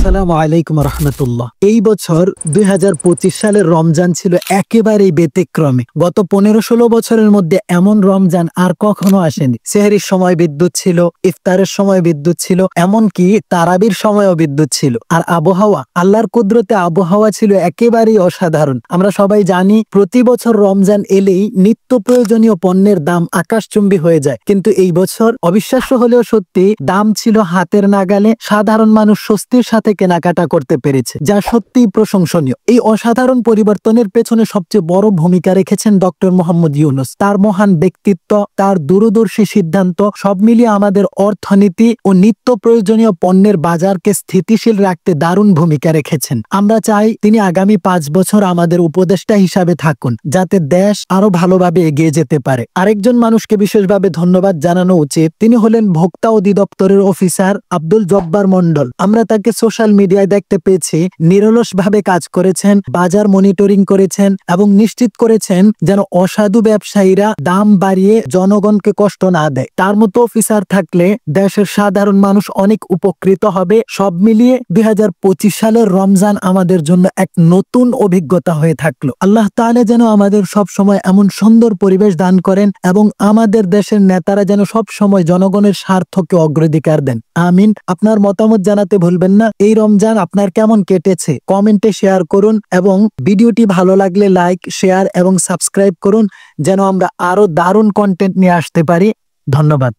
আসসালামু আলাইকুম রহমতুল্লাহ। এই বছর 2025 সালের রমজান ছিল একেবারেই ব্যতিক্রমী। গত 15-16 বছরের মধ্যে এমন রমজান আর কখনো আসেনি। সেহরির সময় বিদ্যুৎ ছিল, ইফতারের সময় বিদ্যুৎ ছিল, এমনকি তারাবির সময়ও বিদ্যুৎ ছিল। আর আবহাওয়া, আল্লাহর কুদরতে আবহাওয়া ছিল একেবারেই অসাধারণ। আমরা সবাই জানি প্রতি বছর রমজান এলেই নিত্য প্রয়োজনীয় পণ্যের দাম আকাশচুম্বী হয়ে যায়, কিন্তু এই বছর অবিশ্বাস্য হলেও সত্যি দাম ছিল হাতের নাগালে। সাধারণ মানুষ স্বস্তির সাথে কেনাকাটা করতে পেরেছে, যা সত্যিই প্রশংসনীয়। এই অসাধারণ পরিবর্তনের পেছনে সবচেয়ে বড় ভূমিকা রেখেছেন ডক্টর মোহাম্মদ ইউনূস। তার মহান ব্যক্তিত্ব, তার দূরদর্শী সিদ্ধান্ত সব মিলিয়ে আমাদের অর্থনীতি ও নিত্য প্রয়োজনীয় পণ্যের বাজারকে স্থিতিশীল রাখতে দারুণ ভূমিকা রেখেছেন। আমরা চাই তিনি আগামী 5 বছর আমাদের উপদেষ্টা হিসাবে থাকুন, যাতে দেশ আরো ভালোভাবে এগিয়ে যেতে পারে। আরেকজন মানুষকে বিশেষভাবে ধন্যবাদ জানানো উচিত। তিনি হলেন ভোক্তা অধিদপ্তরের অফিসার আব্দুল জব্বার মন্ডল। আমরা তাকে সোশ্যাল মিডিয়ায় দেখতে পেয়েছি, নিরলসভাবে কাজ করেছেন, বাজার মনিটরিং করেছেন এবং নিশ্চিত করেছেন যেন অসাধু ব্যবসায়ীরা দাম বাড়িয়ে জনগণকে কষ্ট না দেয়। তার মতো অফিসার থাকলে দেশের সাধারণ মানুষ অনেক উপকৃত হবে। সব মিলিয়ে 2025 সালের রমজান আমাদের জন্য এক নতুন অভিজ্ঞতা হয়ে থাকলো। আল্লাহ তাআলা যেন আমাদের সব সময় এমন সুন্দর পরিবেশ দান করেন এবং আমাদের দেশের নেতারা যেন সব সময় জনগণের স্বার্থকে অগ্রাধিকার দেন। আমিন। আপনার মতামত জানাতে ভুলবেন না। এই রমজান আপনার কেমন কেটেছে কমেন্টে শেয়ার করুন এবং ভিডিওটি ভালো লাগলে লাইক, শেয়ার এবং সাবস্ক্রাইব করুন, যেন আমরা আরো দারুণ কন্টেন্ট নিয়ে আসতে পারি। ধন্যবাদ।